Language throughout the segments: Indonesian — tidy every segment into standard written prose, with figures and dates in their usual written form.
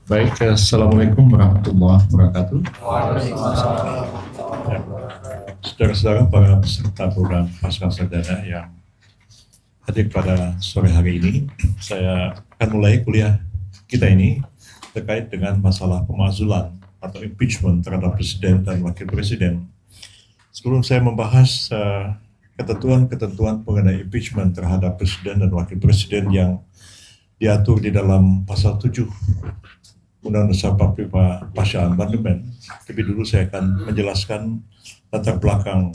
Baik, Assalamualaikum warahmatullahi wabarakatuh. Saudara-saudara, para peserta program Pasca Sarjana yang hadir pada sore hari ini, saya akan mulai kuliah kita ini terkait dengan masalah pemakzulan atau impeachment terhadap Presiden dan Wakil Presiden. Sebelum saya membahas ketentuan-ketentuan mengenai impeachment terhadap Presiden dan Wakil Presiden yang diatur di dalam pasal 7 Undang-Undang 45 pasca amandemen. Tapi dulu saya akan menjelaskan latar belakang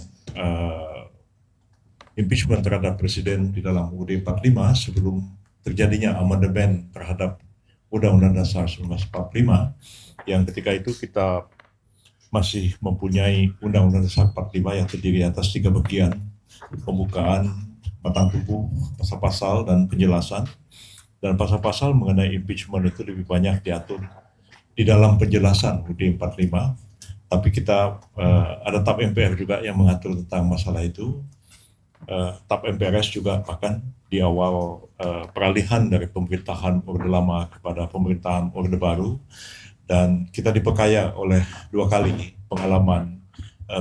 impeachment terhadap Presiden di dalam UUD 45 sebelum terjadinya amandemen terhadap Undang-Undang Dasar 1945, yang ketika itu kita masih mempunyai Undang-Undang Dasar 45 yang terdiri atas 3 bagian: pembukaan, batang tubuh, pasal-pasal, dan penjelasan. Dan pasal-pasal mengenai impeachment itu lebih banyak diatur di dalam penjelasan UUD 45, tapi kita ada TAP MPR juga yang mengatur tentang masalah itu. TAP MPRS juga bahkan di awal peralihan dari pemerintahan Orde Lama kepada pemerintahan Orde Baru, dan kita diperkaya oleh 2 kali pengalaman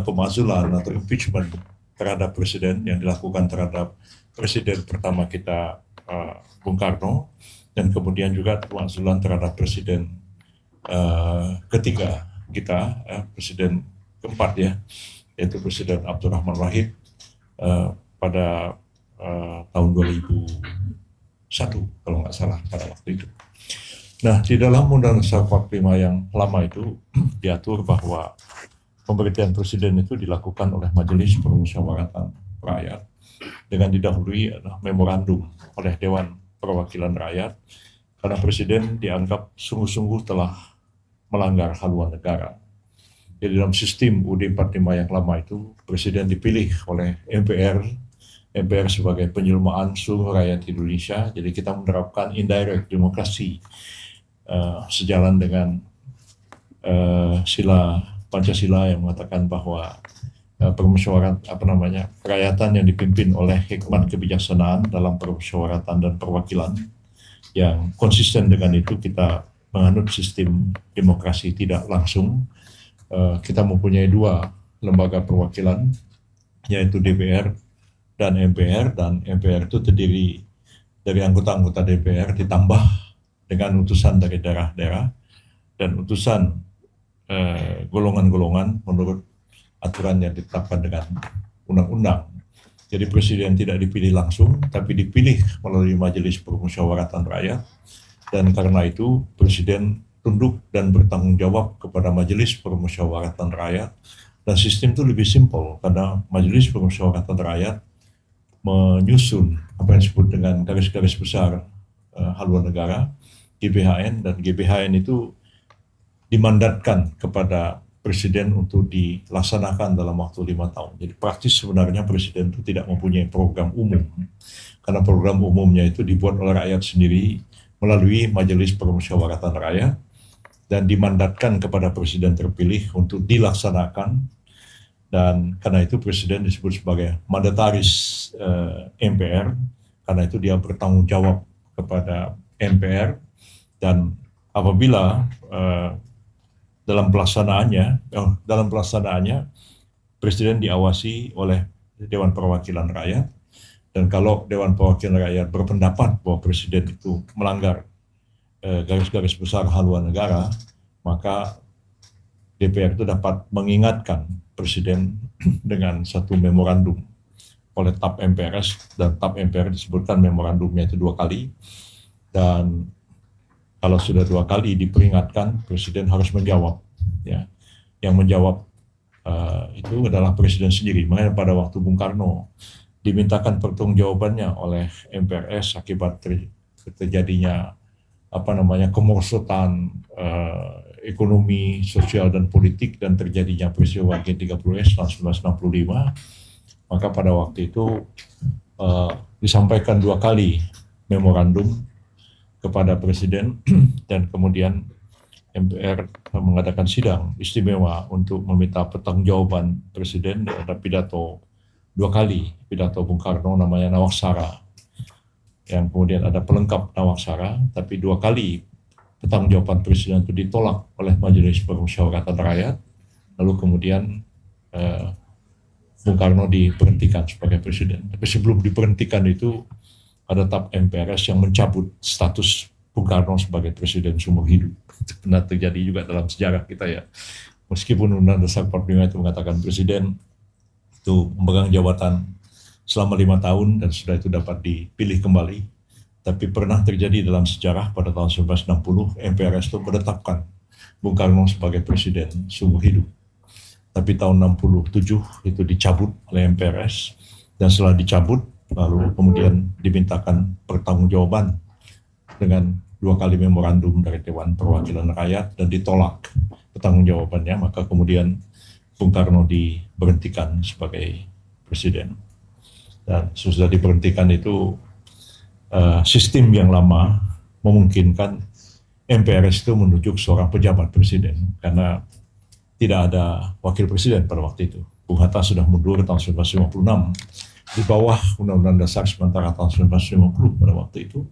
pemakzulan atau impeachment terhadap Presiden yang dilakukan terhadap Presiden pertama kita, Bung Karno, dan kemudian juga pemakzulan terhadap Presiden ketiga kita, Presiden keempat ya, yaitu Presiden Abdurrahman Wahid pada tahun 2001 kalau nggak salah pada waktu itu. Nah, di dalam Undang-Undang Dasar 45 yang lama itu diatur bahwa pemberhentian Presiden itu dilakukan oleh Majelis Permusyawaratan Rakyat dengan didahului memorandum oleh Dewan Perwakilan Rakyat, karena Presiden dianggap sungguh-sungguh telah melanggar haluan negara. Jadi dalam sistem UUD 45 yang lama itu, Presiden dipilih oleh MPR sebagai penjelmaan seluruh rakyat Indonesia. Jadi kita menerapkan indirect demokrasi sejalan dengan sila Pancasila yang mengatakan bahwa permusyawaratan kerakyatan yang dipimpin oleh hikmat kebijaksanaan dalam permusyawaratan dan perwakilan. Yang konsisten dengan itu kita menganut sistem demokrasi tidak langsung. Kita mempunyai 2 lembaga perwakilan, yaitu DPR dan MPR, dan MPR itu terdiri dari anggota-anggota DPR ditambah dengan utusan dari daerah-daerah dan utusan golongan-golongan menurut aturan yang ditetapkan dengan undang-undang. Jadi Presiden tidak dipilih langsung, tapi dipilih melalui Majelis Permusyawaratan Rakyat, dan karena itu Presiden tunduk dan bertanggung jawab kepada Majelis Permusyawaratan Rakyat. Dan sistem itu lebih simpel karena Majelis Permusyawaratan Rakyat menyusun apa yang disebut dengan garis-garis besar haluan negara, GBHN, dan GBHN itu dimandatkan kepada Presiden untuk dilaksanakan dalam waktu 5 tahun. Jadi praktis sebenarnya Presiden itu tidak mempunyai program umum, karena program umumnya itu dibuat oleh rakyat sendiri melalui Majelis Permusyawaratan Rakyat dan dimandatkan kepada Presiden terpilih untuk dilaksanakan. Dan karena itu Presiden disebut sebagai mandataris MPR, karena itu dia bertanggung jawab kepada MPR. Dan apabila dalam pelaksanaannya Presiden diawasi oleh Dewan Perwakilan Rakyat, dan kalau Dewan Perwakilan Rakyat berpendapat bahwa Presiden itu melanggar garis-garis besar haluan negara, maka DPR itu dapat mengingatkan Presiden dengan satu memorandum oleh TAP MPRS, dan TAP MPR disebutkan memorandumnya itu 2 kali, dan kalau sudah 2 kali diperingatkan, Presiden harus menjawab. Ya, yang menjawab itu adalah Presiden sendiri. Makanya pada waktu Bung Karno dimintakan pertanggungjawabannya oleh MPRS akibat terjadinya kemerosotan ekonomi, sosial, dan politik, dan terjadinya peristiwa G30S tahun 1965, maka pada waktu itu disampaikan 2 kali memorandum kepada Presiden, dan kemudian MPR mengadakan sidang istimewa untuk meminta pertanggungjawaban Presiden. Ada pidato 2 kali, pidato Bung Karno namanya Nawaksara, yang kemudian ada pelengkap Nawaksara, tapi 2 kali pertanggungjawaban presiden itu ditolak oleh Majelis Permusyawaratan Rakyat, lalu kemudian Bung Karno diberhentikan sebagai presiden. Tapi sebelum diberhentikan itu ada tahap MPRS yang mencabut status Bung Karno sebagai presiden seumur hidup. Itu pernah terjadi juga dalam sejarah kita ya. Meskipun Undang-Undang Dasar 45 itu mengatakan presiden itu memegang jabatan selama 5 tahun dan sudah itu dapat dipilih kembali. Tapi pernah terjadi dalam sejarah pada tahun 1960 MPRS itu menetapkan Bung Karno sebagai presiden seumur hidup. Tapi tahun 67 itu dicabut oleh MPRS dan setelah dicabut lalu kemudian dimintakan pertanggungjawaban dengan 2 kali memorandum dari Dewan Perwakilan Rakyat dan ditolak pertanggungjawabannya, maka kemudian Bung Karno diberhentikan sebagai presiden. Dan sesudah diberhentikan itu sistem yang lama memungkinkan MPRS itu menunjuk seorang pejabat presiden karena tidak ada wakil presiden pada waktu itu. Bung Hatta sudah mundur tahun 1956 di bawah Undang-Undang Dasar sementara tahun 1950 pada waktu itu.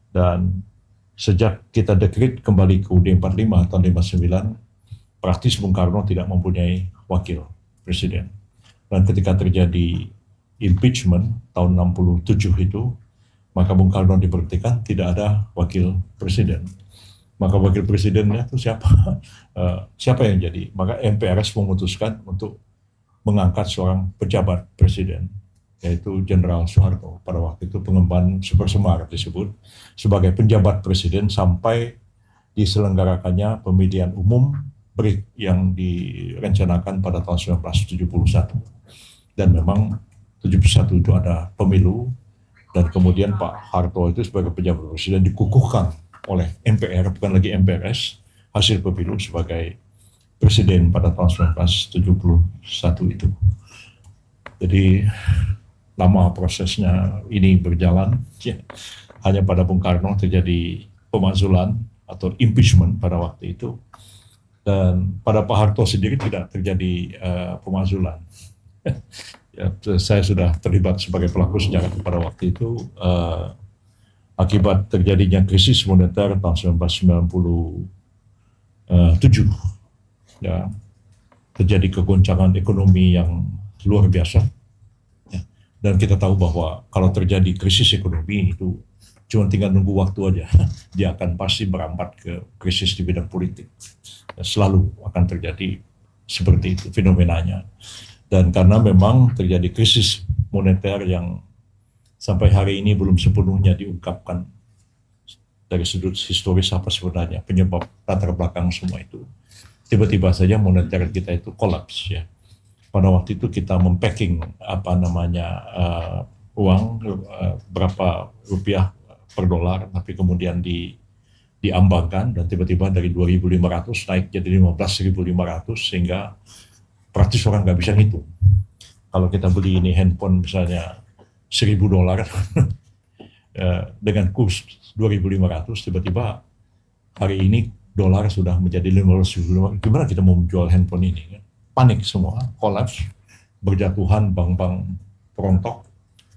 Dan sejak kita dekret kembali ke UUD 45 tahun 59, praktis Bung Karno tidak mempunyai wakil presiden. Dan ketika terjadi impeachment tahun 67 itu, maka Bung Karno diberhentikan, tidak ada wakil presiden. Maka wakil presidennya itu siapa? Siapa yang jadi? Maka MPRS memutuskan untuk mengangkat seorang pejabat presiden, yaitu Jenderal Soeharto. Pada waktu itu pengemban Super Semar disebut sebagai penjabat presiden sampai diselenggarakannya pemilihan umum BRIC yang direncanakan pada tahun 1971. Dan memang 71 itu ada pemilu dan kemudian Pak Harto itu sebagai pejabat presiden dikukuhkan oleh MPR, bukan lagi MPRS, hasil pemilu sebagai presiden pada tahun 1971 itu. Jadi lama prosesnya ini berjalan, ya. Hanya pada Bung Karno terjadi pemakzulan atau impeachment pada waktu itu, dan pada Pak Harto sendiri tidak terjadi pemakzulan. Ya, saya sudah terlibat sebagai pelaku sejarah pada waktu itu. Akibat terjadinya krisis moneter tahun 1997, ya, terjadi kegoncangan ekonomi yang luar biasa. Ya. Dan kita tahu bahwa kalau terjadi krisis ekonomi itu cuma tinggal nunggu waktu aja, dia akan pasti berambat ke krisis di bidang politik. Ya, selalu akan terjadi seperti itu fenomenanya. Dan karena memang terjadi krisis moneter yang sampai hari ini belum sepenuhnya diungkapkan dari sudut historis apa sebenarnya penyebab latar belakang semua itu. Tiba-tiba saja moneter kita itu kolaps, ya. Pada waktu itu kita mempacking uang berapa rupiah per dolar, tapi kemudian diambangkan dan tiba-tiba dari 2.500 naik jadi 15.500 sehingga praktis orang nggak bisa ngitung. Kalau kita beli ini handphone misalnya $1.000 dengan kurs 2.500, tiba-tiba hari ini dolar sudah menjadi 500.000. Gimana kita mau menjual handphone ini? Panik semua, kolaps, berjatuhan bank-bank perontok,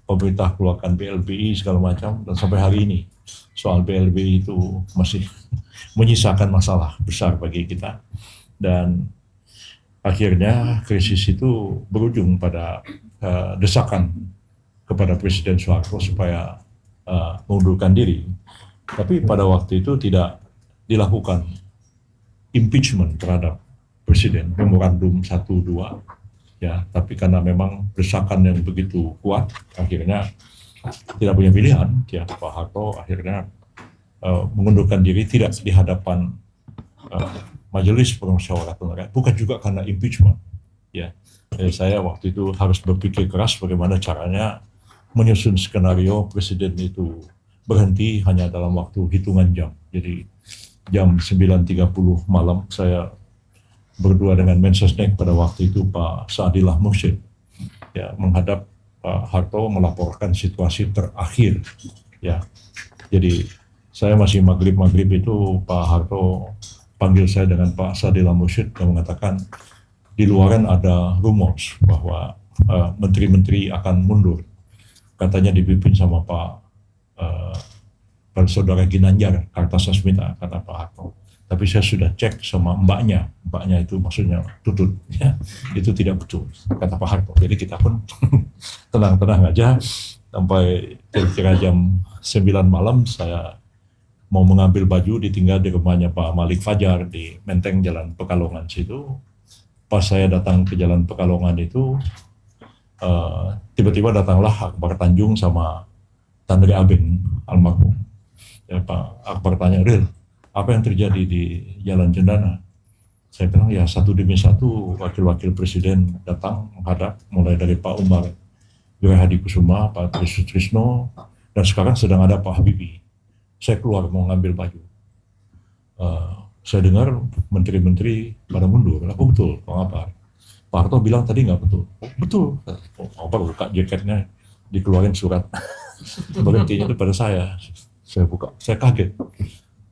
pemerintah keluarkan BLBI segala macam, dan sampai hari ini soal BLBI itu masih menyisakan masalah besar bagi kita. Dan akhirnya krisis itu berujung pada desakan kepada Presiden Soeharto supaya mengundurkan diri. Tapi pada waktu itu tidak dilakukan impeachment terhadap Presiden, memorandum 1-2, ya. Tapi karena memang desakan yang begitu kuat, akhirnya tidak punya pilihan, ya, Pak Harto akhirnya mengundurkan diri tidak di hadapan Majelis Permusyawaratan Rakyat, bukan juga karena impeachment, ya. Saya waktu itu harus berpikir keras bagaimana caranya menyusun skenario presiden itu berhenti hanya dalam waktu hitungan jam. Jadi jam 9.30 malam saya berdua dengan Mensesnek pada waktu itu Pak Saadillah Mursyid, ya, menghadap Pak Harto melaporkan situasi terakhir, ya. Jadi saya masih maghrib itu Pak Harto panggil saya dengan Pak Saadillah Mursyid yang mengatakan di luaran ada rumors bahwa menteri-menteri akan mundur. Katanya dipimpin sama Pak pada saudara Ginanjar Kartasasmita, kata Pak Harto. Tapi saya sudah cek sama mbaknya itu maksudnya Tutut, ya, itu tidak betul, kata Pak Harto. Jadi kita pun tenang-tenang aja sampai kira-kira jam 9 malam saya mau mengambil baju, ditinggal di rumahnya Pak Malik Fajar di Menteng Jalan Pekalongan situ. Pas saya datang ke Jalan Pekalongan itu, tiba-tiba datanglah Akbar Tanjung sama Tandri Abeng almarhum. Ya, Pak Akbar tanya, Ril, apa yang terjadi di Jalan Cendana? Saya bilang, ya satu demi satu wakil-wakil presiden datang menghadap, mulai dari Pak Umar Wirahadikusuma, Pak Tri Sutrisno, dan sekarang sedang ada Pak Habibie. Saya keluar mau ngambil baju. Saya dengar menteri-menteri pada mundur. Aku betul, Pak Akbar. Pak Harto bilang tadi nggak betul. Oh, betul. Pak Akbar buka jaketnya, dikeluarin surat berhentinya itu pada saya. Saya buka, saya kaget.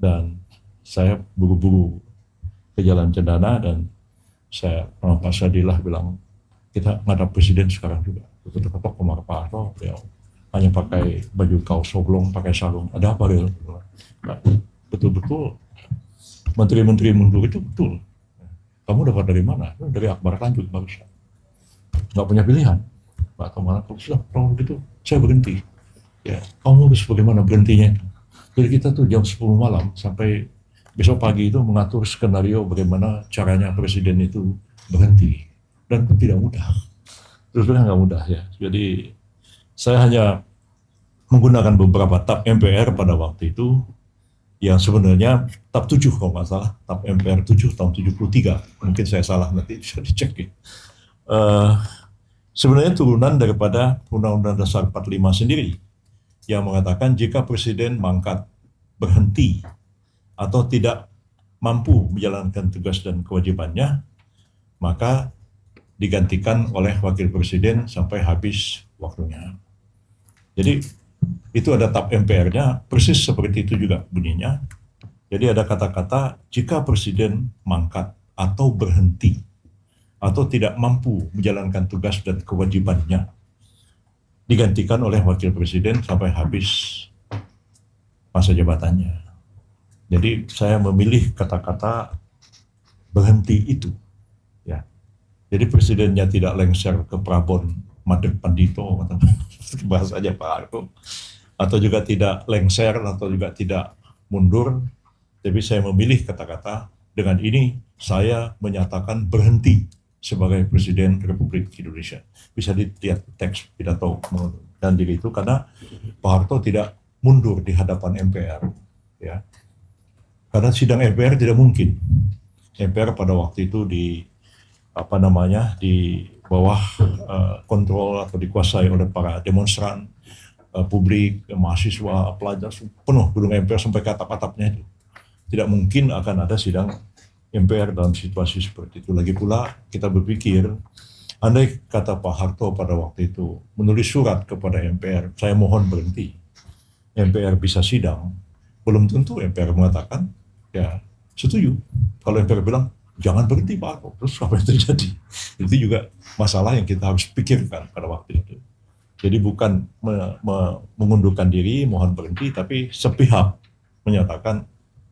Dan saya buru-buru ke Jalan Cendana dan saya Pak Sadillah bilang kita ngadap presiden sekarang juga. Betul ketok kemar Pak Harto, ya, hanya pakai baju kaos oblong, pakai sarung. Ada apa Ril? Betul-betul menteri-menteri mundur itu betul. Kamu dapat dari mana? Dari Akbar Tanjung barusan. Nggak punya pilihan. Pak Tomana, kalau sudah kalau begitu saya berhenti. Ya, kamu harus bagaimana berhentinya? Jadi kita tuh jam 10 malam sampai besok pagi itu mengatur skenario bagaimana caranya presiden itu berhenti. Dan itu tidak mudah. Terus terang nggak mudah ya. Jadi saya hanya menggunakan beberapa tab MPR pada waktu itu yang sebenarnya tab 7 kalau nggak salah, tab MPR 7 tahun 73. Mungkin saya salah, nanti bisa dicek ya. Sebenarnya turunan daripada Undang-Undang Dasar 45 sendiri yang mengatakan jika presiden mangkat, berhenti, atau tidak mampu menjalankan tugas dan kewajibannya, maka digantikan oleh wakil presiden sampai habis waktunya. Jadi itu ada tab MPR-nya, persis seperti itu juga bunyinya. Jadi ada kata-kata jika presiden mangkat atau berhenti atau tidak mampu menjalankan tugas dan kewajibannya, digantikan oleh wakil presiden sampai habis masa jabatannya. Jadi saya memilih kata-kata berhenti itu. Ya. Jadi presidennya tidak lengser ke Prabon Madeg Pandito, bahasanya Pak Harto, atau juga tidak lengser atau juga tidak mundur. Tapi saya memilih kata-kata dengan ini saya menyatakan berhenti sebagai Presiden Republik Indonesia. Bisa dilihat teks pidato dan diri itu karena Pak Harto tidak mundur di hadapan MPR, ya. Karena sidang MPR tidak mungkin. MPR pada waktu itu di bawah kontrol atau dikuasai oleh para demonstran, publik, mahasiswa, pelajar, penuh gedung MPR sampai ke atap-atapnya itu. Tidak mungkin akan ada sidang MPR dalam situasi seperti itu. Lagi pula kita berpikir, andai kata Pak Harto pada waktu itu menulis surat kepada MPR, saya mohon berhenti, MPR bisa sidang, belum tentu MPR mengatakan, ya setuju. Kalau MPR bilang, jangan berhenti Pak Harto, terus apa yang terjadi? Itu juga masalah yang kita harus pikirkan pada waktu itu. Jadi bukan mengundurkan diri, mohon berhenti, tapi sepihak menyatakan,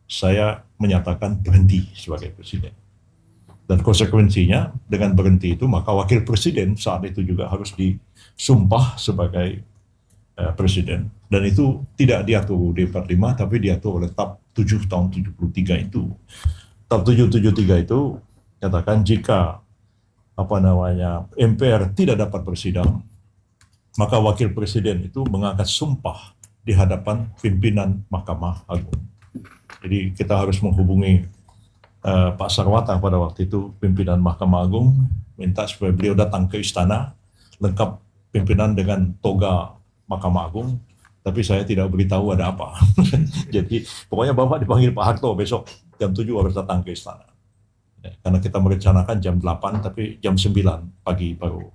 saya menyatakan berhenti sebagai presiden. Dan konsekuensinya dengan berhenti itu maka wakil presiden saat itu juga harus disumpah sebagai presiden. Dan itu tidak diatur di 45 tapi diatur oleh tab 7 tahun 73 itu. Tab 773 itu katakan jika MPR tidak dapat bersidang, maka wakil presiden itu mengangkat sumpah di hadapan pimpinan Mahkamah Agung. Jadi kita harus menghubungi Pak Sarwata pada waktu itu, pimpinan Mahkamah Agung, minta supaya beliau datang ke istana, lengkap pimpinan dengan toga Mahkamah Agung, tapi saya tidak beritahu ada apa. Jadi pokoknya Bapak dipanggil Pak Harto besok jam 7 harus datang ke istana. Ya, karena kita merencanakan jam 8, tapi jam 9 pagi baru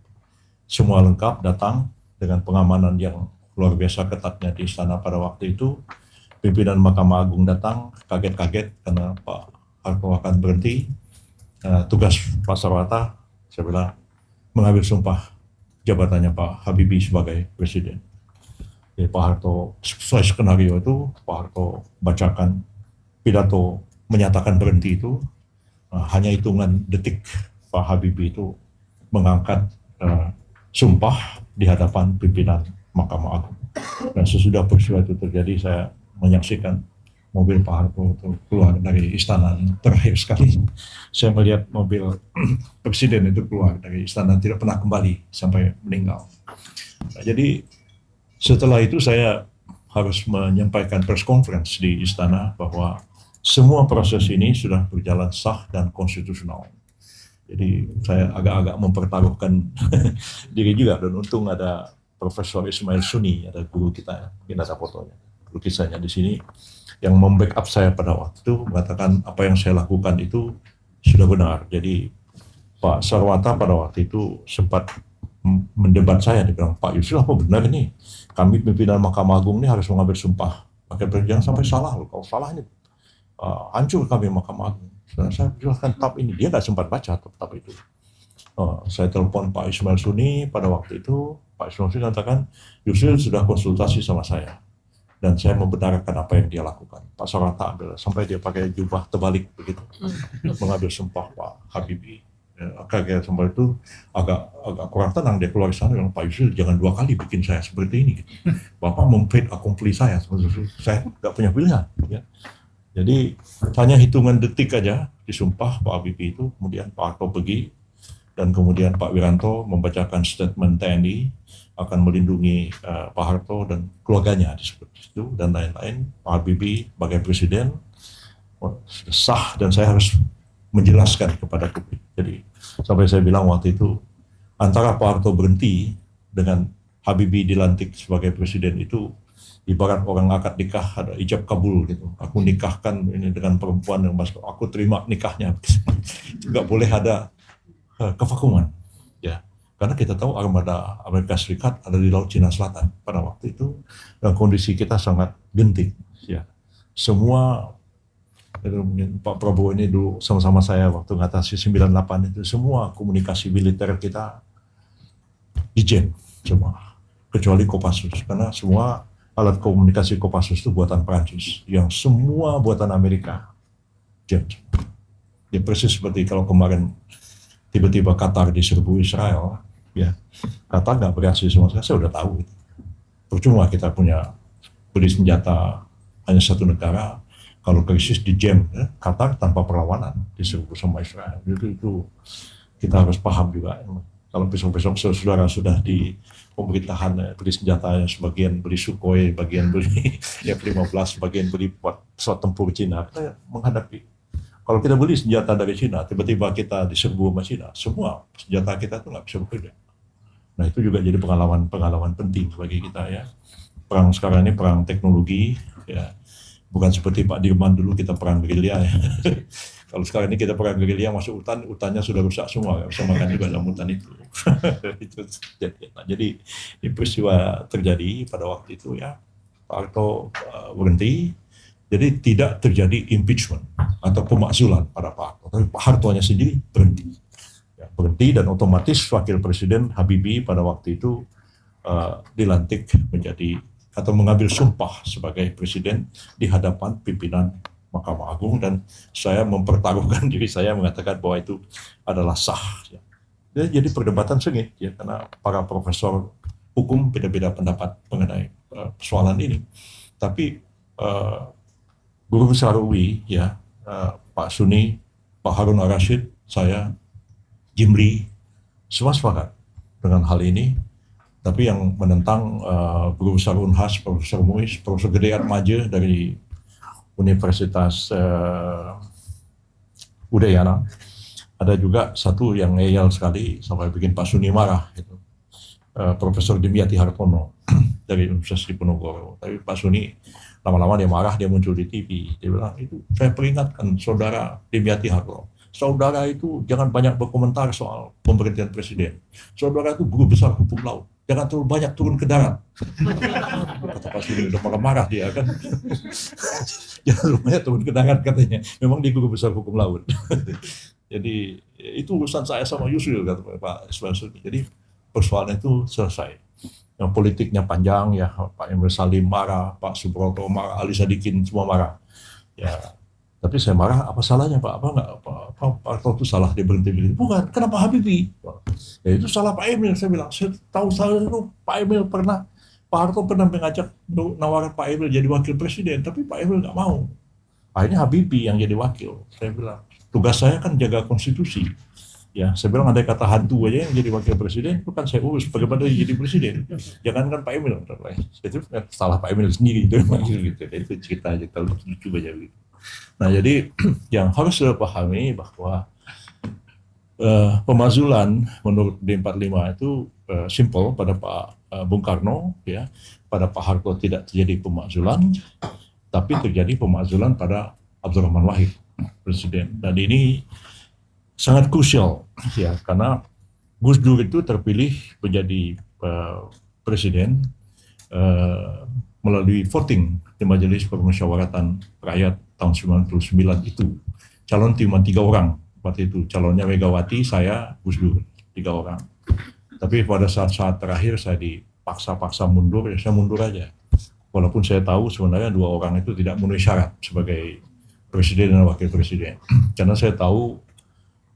semua lengkap datang dengan pengamanan yang luar biasa ketatnya di istana pada waktu itu. Pimpinan Mahkamah Agung datang, kaget-kaget karena Pak Harto akan berhenti. Tugas Pak Sarwata, saya bilang, mengambil sumpah jabatannya Pak Habibie sebagai presiden. Jadi Pak Harto sesuai skenario itu, Pak Harto bacakan pidato menyatakan berhenti itu, hanya hitungan detik Pak Habibie itu mengangkat sumpah di hadapan pimpinan Mahkamah Agung. Dan sesudah peristiwa itu terjadi, saya menyaksikan mobil Pak Harto itu keluar dari istana. Terakhir sekali saya melihat mobil presiden itu keluar dari istana, tidak pernah kembali sampai meninggal. Nah, jadi setelah itu saya harus menyampaikan press conference di istana bahwa semua proses ini sudah berjalan sah dan konstitusional. Jadi saya agak-agak mempertaruhkan diri juga, dan untung ada Profesor Ismail Suni, ada guru kita, mungkin ada fotonya, lukisannya di sini, yang membackup saya pada waktu itu, mengatakan apa yang saya lakukan itu sudah benar. Jadi Pak Sarwata pada waktu itu sempat mendebat saya, dia bilang, Pak Yusril apa benar ini? Kami pimpinan Mahkamah Agung ini harus mengambil sumpah. Pakai jangan sampai salah loh, kalau salah ini hancur kami Mahkamah Agung. Saya jelaskan tap ini, dia nggak sempat baca tap itu. Saya telepon Pak Ismail Suni pada waktu itu, Pak Ismail Suni katakan, Yusril sudah konsultasi sama saya, dan saya membenarkan apa yang dia lakukan. Pak Sarwata ambil, sampai dia pakai jubah terbalik begitu, mengambil sumpah Pak Habibie. Kaget sampai itu agak kurang tenang, dia keluar sana bilang, Pak Yusril jangan 2 kali bikin saya seperti ini. Gitu. Bapak memfait akompli saya nggak punya pilihan. Ya. Jadi hanya hitungan detik aja disumpah Pak Habibie itu, kemudian Pak Harto pergi, dan kemudian Pak Wiranto membacakan statement TNI akan melindungi Pak Harto dan keluarganya disebut itu dan lain-lain. Pak Habibie sebagai presiden sah, dan saya harus menjelaskan kepada publik. Jadi sampai saya bilang waktu itu, antara Pak Harto berhenti dengan Habibie dilantik sebagai presiden itu ibarat orang akad nikah ada ijab kabul gitu. Aku nikahkan ini dengan perempuan yang aku terima nikahnya. Nggak boleh ada kevakuman, ya. Karena kita tahu armada Amerika Serikat ada di Laut Cina Selatan pada waktu itu, dan kondisi kita sangat genting, ya. Semua Pak Prabowo ini dulu sama-sama saya waktu ngatasi 98 itu, semua komunikasi militer kita di-jam semua, kecuali Kopassus, karena semua alat komunikasi Kopassus itu buatan Prancis, yang semua buatan Amerika jam. Ya persis seperti kalau kemarin tiba-tiba Qatar diserbu Israel, ya Qatar nggak bereaksi sama sekali, saya udah tahu. Gitu. Percuma kita punya beli senjata hanya satu negara, kalau krisis di jam, ya, Qatar tanpa perlawanan diserbu sama Israel. Itu kita harus paham juga. Kalau besok-besok saudara sudah di pemerintahan beli senjata, yang sebagian beli Sukhoi, bagian beli F-15, bagian beli pesawat tempur Cina, kita menghadapi. Kalau kita beli senjata dari Cina, tiba-tiba kita diserbu sama Cina, semua senjata kita itu nggak bisa bekerja. Nah itu juga jadi pengalaman penting bagi kita ya. Perang sekarang ini perang teknologi, ya. Bukan seperti Pak Dirman dulu kita perang gerilya ya. Kalau sekarang ini kita perang gerilya masuk hutan, hutannya sudah rusak semua, nggak bisa makan juga dalam hutan itu. Jadi ini peristiwa terjadi pada waktu itu ya. Pak Harto berhenti, jadi tidak terjadi impeachment atau pemakzulan pada Pak Harto. Tapi Pak Hartonya sendiri berhenti. Ya, berhenti, dan otomatis Wakil Presiden Habibie pada waktu itu dilantik menjadi atau mengambil sumpah sebagai presiden di hadapan pimpinan Mahkamah Agung, dan saya mempertaruhkan diri saya mengatakan bahwa itu adalah sah. Ya. Jadi perdebatan sengit ya, karena para profesor hukum beda-beda pendapat mengenai persoalan ini. Tapi Guru Besar UI ya, Pak Suni, Pak Harun Ar-Rasyid, saya, Jimli, semua sepakat dengan hal ini. Tapi yang menentang Guru Besar Unhas, Profesor Muiz, Profesor Gede Atmaja dari Universitas Udayana. Ada juga satu yang ngeyel sekali sampai bikin Pak Suni marah, gitu. Profesor Dimyati Hartono dari Universitas Diponegoro. Tapi Pak Suni lama-lama dia marah, dia muncul di TV. Dia bilang, itu saya peringatkan saudara Dimyati Hartono. Saudara itu jangan banyak berkomentar soal pemberhentian presiden. Saudara itu guru besar hukum laut. Jangan terlalu banyak turun ke darat. Kata Pak Suni, udah marah-marah dia kan. Jangan terlalu banyak turun ke darat katanya. Memang dia guru besar hukum laut. Jadi itu urusan saya sama Yusril, kata Pak Ismail Suni. Jadi persoalan itu selesai. Yang politiknya panjang ya, Pak Emil Salim marah, Pak Subroto marah, Ali Sadikin semua marah. Ya, tapi saya marah, apa salahnya Pak? Pak Harto itu salah dia berhenti begitu? Bukan, kenapa Habibie? Ya itu salah Pak Emil, saya bilang. Saya tahu itu Pak Emil Pak Harto pernah mengajak nawarin Pak Emil jadi wakil presiden, tapi Pak Emil nggak mau. Akhirnya Habibie yang jadi wakil. Saya bilang, tugas saya kan jaga konstitusi. Ya, saya bilang ada kata hantu aja yang jadi wakil presiden, itu kan saya urus bagaimana dia jadi presiden. Jangankan Pak Emil, itu salah Pak Emil sendiri itu gitu. Itu cerita aja kalau lucu aja gitu. Nah, jadi yang harus saya pahami bahwa pemazulan menurut D45 itu simple pada Pak Bung Karno, ya, pada Pak Harto tidak terjadi pemakzulan, tapi terjadi pemakzulan pada Abdurrahman Wahid, presiden. Dan ini sangat krusial, ya, karena Gus Dur itu terpilih menjadi presiden melalui voting di Majelis Permusyawaratan Rakyat tahun 99 itu. Calon cuma 3 orang waktu itu, calonnya Megawati, saya, Gus Dur, 3 orang. Tapi pada saat-saat terakhir saya dipaksa-paksa mundur, ya saya mundur aja. Walaupun saya tahu sebenarnya 2 orang itu tidak memenuhi syarat sebagai presiden dan wakil presiden. Karena saya tahu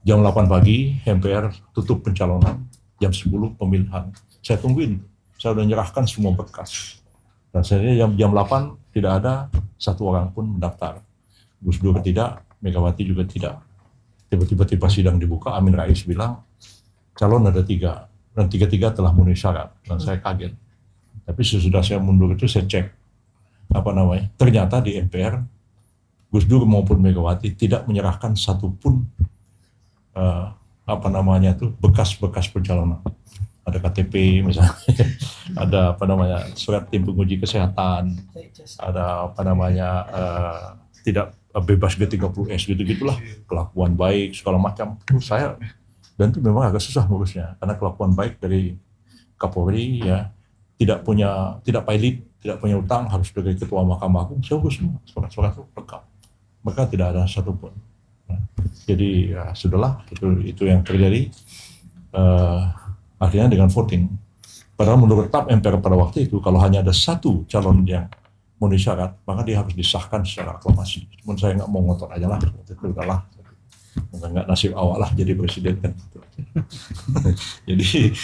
jam 8 pagi MPR tutup pencalonan, jam 10 pemilihan. Saya tungguin, saya sudah menyerahkan semua berkas. Dan saya jam 8 tidak ada 1 orang pun mendaftar. Gus Dur tidak, Megawati juga tidak. Tiba-tiba sidang dibuka, Amin Rais bilang, calon ada 3, dan 3-3 telah memenuhi syarat. Dan saya kaget. Tapi sesudah saya mundur itu saya cek, ternyata di MPR, Gus Dur maupun Megawati tidak menyerahkan satupun bekas-bekas pencalonan. Ada KTP misalnya, ada surat tim penguji kesehatan, ada tidak bebas G30S gitu-gitulah, kelakuan baik segala macam. Dan itu memang agak susah ngurusnya karena kelakuan baik dari Kapolri, ya, tidak pilot, tidak punya utang, harus sebagai ketua Mahkamah Agung, saya urus semua, surat-surat itu lengkap. Maka tidak ada satupun. Jadi ya sudahlah, itu yang terjadi. Akhirnya dengan voting. Padahal menurut TAP MPR pada waktu itu, kalau hanya ada 1 calon yang memenuhi syarat, maka dia harus disahkan secara aklamasi. Cuman saya nggak mau ngotot aja lah, itu udahlah. Nggak nasib awal lah jadi presiden kan. Jadi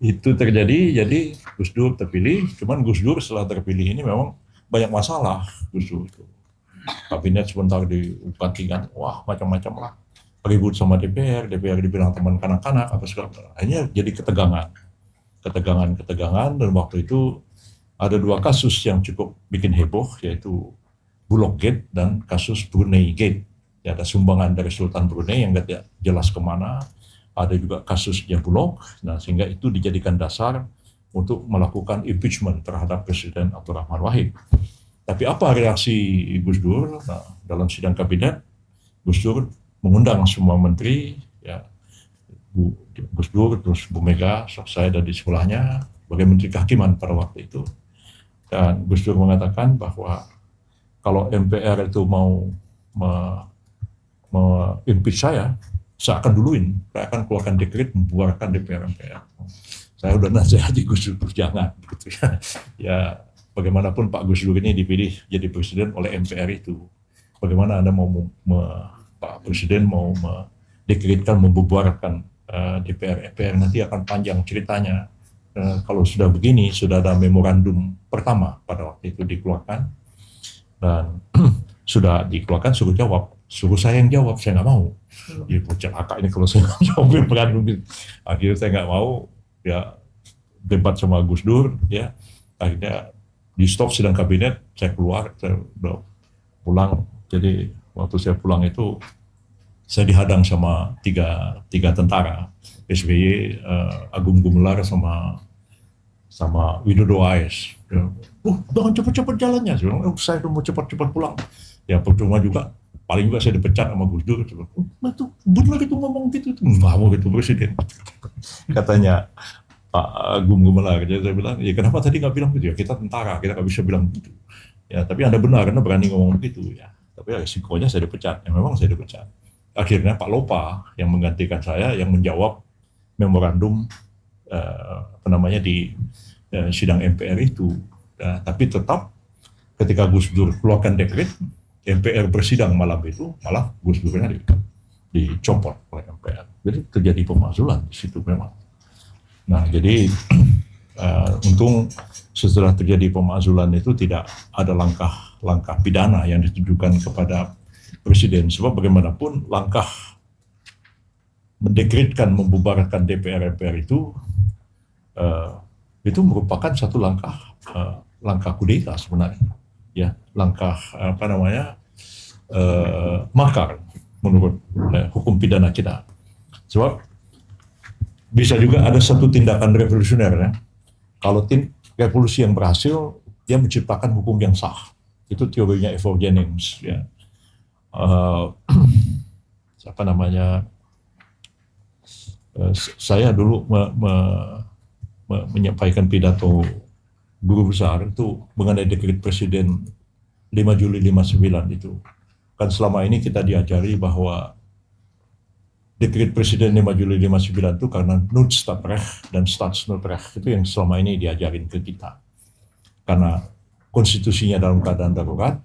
itu terjadi, jadi Gus Dur terpilih. Cuman Gus Dur setelah terpilih ini memang banyak masalah Gus Dur itu. Kabinet sebentar diupati kan, wah macam-macam lah. Ribut sama DPR dibilang teman kanak-kanak apa segala macam. Akhirnya jadi ketegangan, dan waktu itu ada 2 kasus yang cukup bikin heboh, yaitu Bulog Gate dan kasus Brunei Gate. Ya, ada sumbangan dari Sultan Brunei yang nggak jelas kemana, ada juga kasusnya Bulog, nah sehingga itu dijadikan dasar untuk melakukan impeachment terhadap Presiden Abdurrahman Wahid. Tapi apa reaksi Gus Dur? Nah, dalam sidang kabinet, Gus Dur mengundang semua menteri, ya, Gus Dur, terus Bu Mega, saya ada di sebelahnya sebagai Menteri Kehakiman pada waktu itu. Dan Gus Dur mengatakan bahwa kalau MPR itu mau impeach saya akan duluin, saya akan keluarkan dekret membubarkan DPR-MPR. Saya udah nasihati Gus Dur, jangan. Gitu ya. Ya, bagaimanapun Pak Gus Dur ini dipilih jadi presiden oleh MPR itu. Bagaimana Anda Pak Presiden mau mendekretkan membubarkan DPR-MPR, nanti akan panjang ceritanya. Kalau sudah begini, sudah ada memorandum pertama pada waktu itu dikeluarkan, dan sudah dikeluarkan, suruh saya yang jawab, saya nggak mau. Ya celaka ini kalau saya jawab memorandum. Akhirnya saya nggak mau, ya debat sama Gus Dur, ya akhirnya di stop sidang kabinet, saya keluar, saya udah pulang. Jadi waktu saya pulang itu saya dihadang sama tiga tentara, SBY, Agung Gumelar sama Widodo AS. Ya, jangan cepat-cepat jalannya. Saya udah mau cepat-cepat pulang. Ya percuma juga, paling juga saya dipecat sama Gus Dur. Itu benar itu ngomong gitu, nggak mau gitu presiden. Katanya Pak Agung Gumelar, jadi saya bilang, ya kenapa tadi nggak bilang gitu ya? Kita tentara, kita nggak bisa bilang gitu. Ya tapi Anda benar, karena berani ngomong begitu ya. Tapi resikonya saya dipecat, ya memang saya dipecat. Akhirnya Pak Lopa yang menggantikan saya, yang menjawab memorandum di sidang MPR itu. Tapi tetap ketika Gus Dur keluarkan dekret, MPR bersidang malam itu, malah Gus Durnya dicopot oleh MPR. Jadi terjadi pemakzulan di situ memang. Nah, jadi untung setelah terjadi pemakzulan itu tidak ada langkah pidana yang ditujukan kepada presiden. Sebab bagaimanapun langkah mendekretkan membubarkan DPR MPR itu merupakan satu langkah kudeta sebenarnya, ya, langkah makar menurut hukum pidana kita. Sebab bisa juga ada satu tindakan revolusioner, ya. Kalau revolusi yang berhasil, dia menciptakan hukum yang sah. Itu teorinya Evo Jennings, ya. Saya dulu menyampaikan pidato guru besar itu mengenai dekret presiden 5 Juli 59 itu. Kan selama ini kita diajari bahwa dekret presiden 5 Juli 59 itu karena Noodstadrecht dan Staatsnoodrecht itu yang selama ini diajarin ke kita. Karena konstitusinya dalam keadaan darurat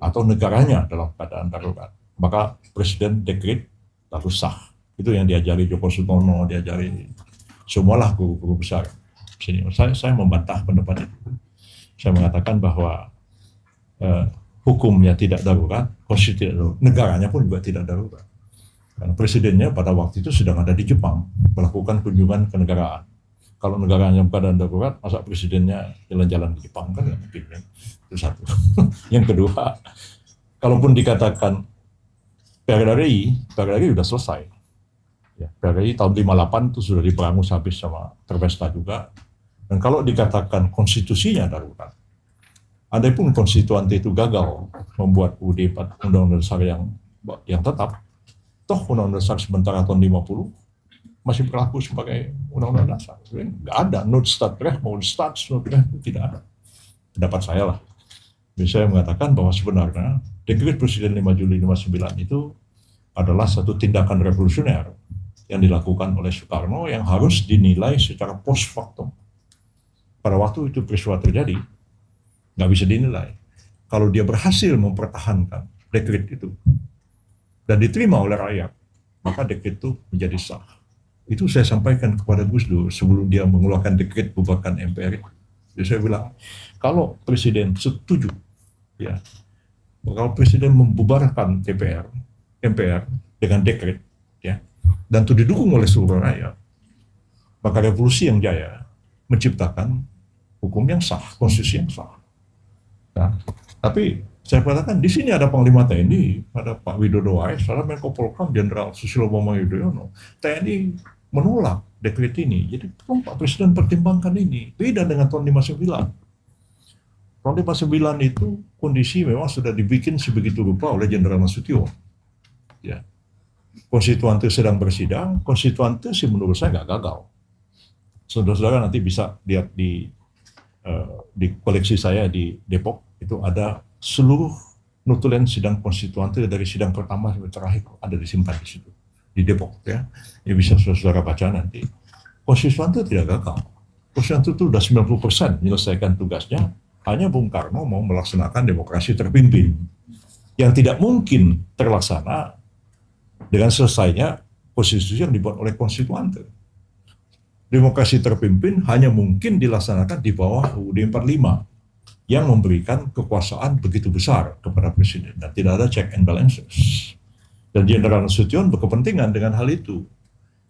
atau negaranya dalam keadaan darurat, maka presiden dekret harus sah. Itu yang diajari Joko Sutomo, diajari semualah guru-guru besar. Saya membantah pendapat itu. Saya mengatakan bahwa hukumnya tidak darurat, konstitusi tidak darurat, negaranya pun juga tidak darurat. Karena presidennya pada waktu itu sedang ada di Jepang, melakukan kunjungan ke negaraan. Kalau negaranya keadaan darurat, masa presidennya jalan-jalan di Jepang, kan? Itu satu. Yang kedua, kalaupun dikatakan PRRI sudah selesai. Ya, PRRI tahun 58 itu sudah diperangus habis sama Terbesta juga. Dan kalau dikatakan konstitusinya darurat, andai-pun konstituante itu gagal membuat UUD Undang-Undang Dasar yang tetap, toh Undang-Undang Dasar sementara tahun 50 masih berlaku sebagai Undang-Undang Dasar. Nggak ada Noodstadrecht maupun Staatsnoodrecht, itu tidak ada. Pendapat saya lah. Jadi saya mengatakan bahwa sebenarnya dekret Presiden 5 Juli 59 itu adalah satu tindakan revolusioner yang dilakukan oleh Soekarno yang harus dinilai secara post factum. Pada waktu itu peristiwa terjadi, nggak bisa dinilai. Kalau dia berhasil mempertahankan dekret itu dan diterima oleh rakyat, maka dekret itu menjadi sah. Itu saya sampaikan kepada Gus Dur sebelum dia mengeluarkan dekret bubarkan MPR. Jadi saya bilang, kalau presiden setuju, ya, kalau presiden membubarkan MPR dengan dekret, ya, dan itu didukung oleh seluruh rakyat, maka revolusi yang jaya menciptakan hukum yang sah, konstitusi yang sah. Nah, tapi saya katakan di sini ada Panglima TNI, ada Pak Widodo AS, ada Menko Polhukam Jenderal Susilo Bambang Yudhoyono. TNI menolak dekret ini. Jadi tolong Pak Presiden pertimbangkan ini. Beda dengan tahun 59. Tahun 59 itu kondisi memang sudah dibikin sebegitu rupa oleh Jenderal Nasution. Ya. Konstituante sedang bersidang, konstituante sih menurut saya nggak gagal. Saudara-saudara nanti bisa lihat di koleksi saya di Depok, itu ada seluruh notulen sidang konstituante dari sidang pertama sampai terakhir ada disimpan di situ di Depok, ya. Ini bisa saudara baca nanti. Konstituante tidak gagal. Konstituante itu sudah 90% menyelesaikan tugasnya. Hanya Bung Karno mau melaksanakan demokrasi terpimpin yang tidak mungkin terlaksana dengan selesainya konstitusi yang dibuat oleh konstituante. Demokrasi terpimpin hanya mungkin dilaksanakan di bawah UUD 45 yang memberikan kekuasaan begitu besar kepada presiden dan tidak ada check and balances. Dan Jenderal Nasution berkepentingan dengan hal itu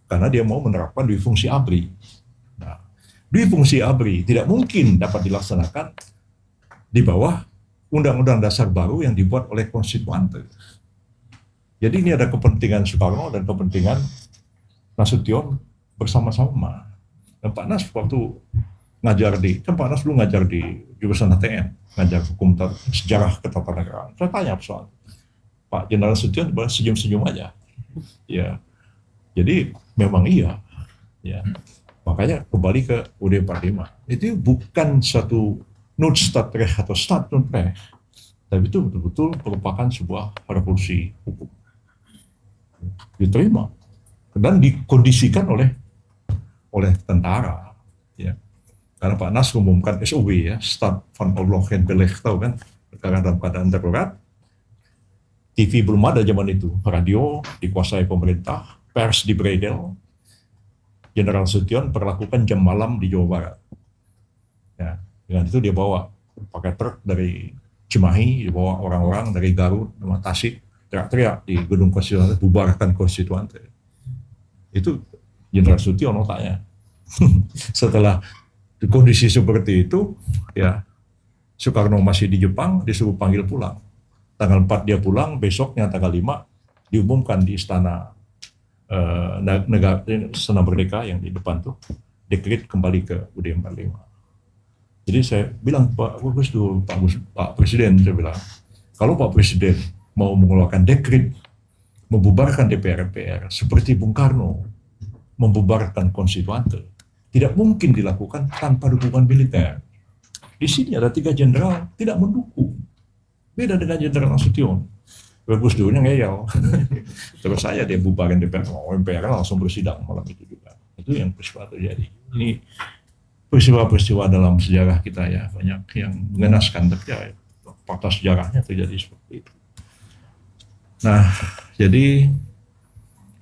karena dia mau menerapkan dui fungsi ABRI. Nah, dui fungsi ABRI tidak mungkin dapat dilaksanakan di bawah Undang-Undang Dasar baru yang dibuat oleh konstituante. Jadi ini ada kepentingan Soekarno dan kepentingan Nasution bersama-sama. Dan Pak Nas waktu ngajar Pak Nas dulu ngajar di jurusan HTN, ngajar hukum sejarah ketatanegaraan. Saya tanya soal Pak Jenderal Nasution senyum-senyum aja. Ya. Jadi memang iya. Ya. Makanya kembali ke UUD 45. Itu bukan satu Noodstadrecht atau Staatsnoodrecht, tapi itu betul-betul merupakan sebuah revolusi hukum. Diterima dan dikondisikan oleh oleh tentara, ya. Karena Pak Nas mengumumkan SOW, ya, Staat van Oorlog en Beleg, tahu kan, negara dalam keadaan darurat. TV belum ada zaman itu, radio dikuasai pemerintah, pers dibredel. Jenderal Sution perlakukan jam malam di Jawa Barat. Ya, dengan itu dia bawa pakai truk dari Cimahi, dibawa orang-orang dari Garut, sama Tasik, teriak-teriak di gedung Konstituante, bubarkan Konstituante. Itu Jenderal Sution otaknya. Setelah kondisi seperti itu, ya Soekarno masih di Jepang, disuruh panggil pulang. Tanggal 4 dia pulang, besoknya tanggal 5 diumumkan di istana negara Istana Merdeka yang di depan tuh, dekret kembali ke UUD 45. Jadi saya bilang Pak Presiden, saya bilang, kalau Pak Presiden mau mengeluarkan dekret membubarkan DPR-MPR seperti Bung Karno membubarkan Konstituante, tidak mungkin dilakukan tanpa dukungan militer. Di sini ada 3 jenderal tidak mendukung. Beda dengan Jenderal Nasution. Gus Durnya ngeyel. Terus saya dia bubarin DPR, MPR langsung bersidang malam itu juga. Itu yang peristiwa terjadi. Ini peristiwa-peristiwa dalam sejarah kita, ya, banyak yang mengenaskan, tapi ya, fakta sejarahnya terjadi seperti itu. Nah, jadi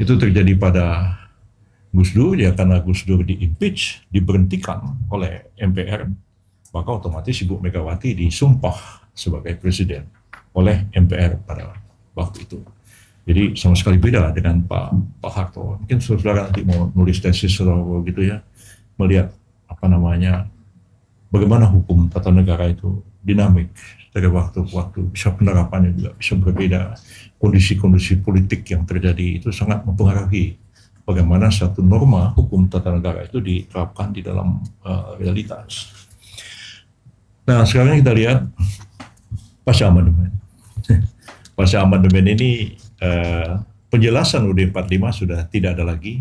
itu terjadi pada Gus Dur, ya, karena Gus Dur di-impeach, diberhentikan oleh MPR, maka otomatis Ibu Megawati disumpah sebagai presiden oleh MPR pada waktu itu. Jadi sama sekali beda dengan Pak Harto. Mungkin saudara nanti mau nulis tesis atau gitu, ya, melihat bagaimana hukum tata negara itu dinamik dari waktu ke waktu, bisa penerapannya juga bisa berbeda. Kondisi-kondisi politik yang terjadi itu sangat mempengaruhi bagaimana satu norma hukum tata negara itu diterapkan di dalam realitas. Nah, sekarang kita lihat pasca amandemen. Pasca amandemen ini penjelasan UUD 45 sudah tidak ada lagi.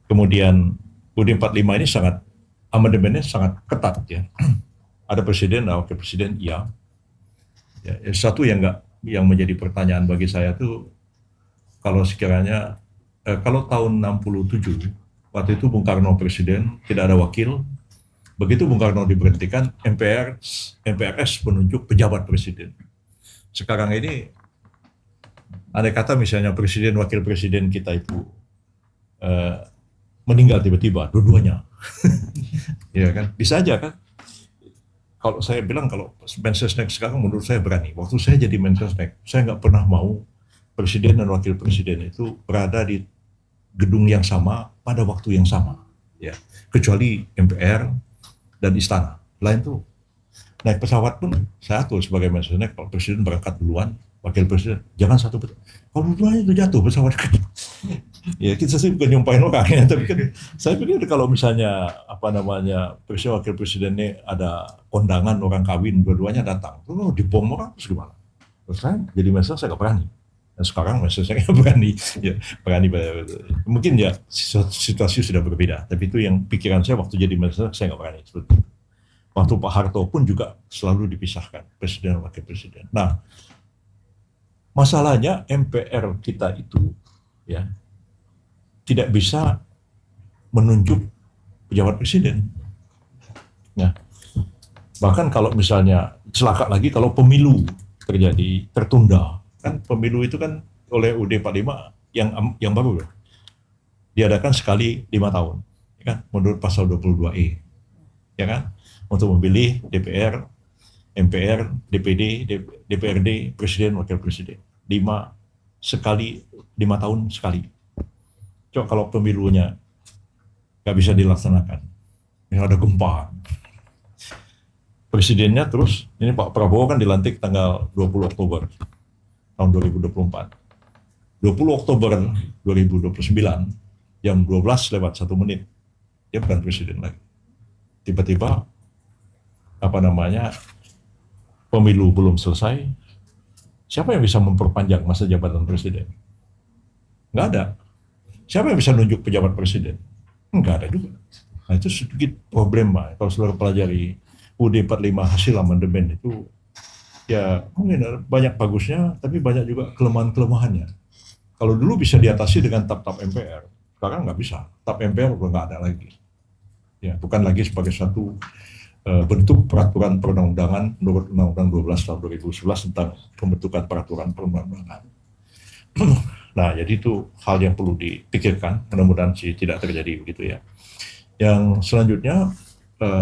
Kemudian UUD 45 ini amandemennya sangat ketat, ya. Ada presiden, ada wakil presiden, iya. Ya, satu yang menjadi pertanyaan bagi saya tuh, kalau sekiranya kalau tahun 67 waktu itu Bung Karno presiden, tidak ada wakil. Begitu Bung Karno diberhentikan, MPRS menunjuk pejabat presiden. Sekarang ini, andai kata misalnya presiden, wakil presiden kita itu meninggal tiba-tiba, dua-duanya, ya kan, bisa aja kan. Kalau saya bilang, kalau Mensesnek sekarang menurut saya berani. Waktu saya jadi Mensesnek, saya nggak pernah mau presiden dan wakil presiden itu berada di gedung yang sama pada waktu yang sama, ya, kecuali MPR dan istana. Lain tuh naik pesawat pun saya atur sebagai Mensesnek, kalau presiden berangkat duluan, wakil presiden jangan satu pesawat. Kalau duluan itu jatuh pesawat. Ya, kita sih bukan nyumpahin orang, ya, tapi kan saya pikir kalau misalnya presiden wakil presiden ini ada kondangan orang kawin, dua-duanya datang, dibom orang, terus gimana? Terus saya jadi Mensesnek, saya nggak berani. Dan sekarang Mensesnek berani, ya, berani. Mungkin ya situasi sudah berbeda, tapi itu yang pikiran saya waktu jadi Mensesnek, saya nggak berani seperti itu. Waktu Pak Harto pun juga selalu dipisahkan presiden dan wakil presiden. Nah, masalahnya MPR kita itu, ya, tidak bisa menunjuk pejabat presiden. Nah, bahkan kalau misalnya celaka lagi kalau pemilu terjadi tertunda, kan pemilu itu kan oleh UUD 45 yang baru loh, diadakan sekali 5 tahun, ya kan, menurut pasal 22E, ya kan, untuk memilih DPR, MPR, DPD, DPRD, presiden, wakil presiden, 5 tahun sekali. Coba kalau pemilunya nggak bisa dilaksanakan, yang ada gempa, presidennya terus, ini Pak Prabowo kan dilantik tanggal 20 Oktober tahun 2024. 20 Oktober 2029, jam 12:01, dia bukan presiden lagi. Tiba-tiba, pemilu belum selesai, siapa yang bisa memperpanjang masa jabatan presiden? Nggak ada. Siapa yang bisa nunjuk pejabat presiden? Nggak ada juga. Nah, itu sedikit problema. Kalau saudara pelajari UUD 45 hasil amandemen itu, ya mungkin banyak bagusnya, tapi banyak juga kelemahan-kelemahannya. Kalau dulu bisa diatasi dengan tap-tap MPR, Sekarang nggak bisa. Tap MPR udah nggak ada lagi. Ya, bukan lagi sebagai satu bentuk peraturan perundang-undangan menurut Undang-Undang 12 tahun 2011 tentang pembentukan peraturan perundang-undangan. Nah, jadi itu hal yang perlu dipikirkan. Mudah-mudahan sih tidak terjadi begitu ya. Yang selanjutnya,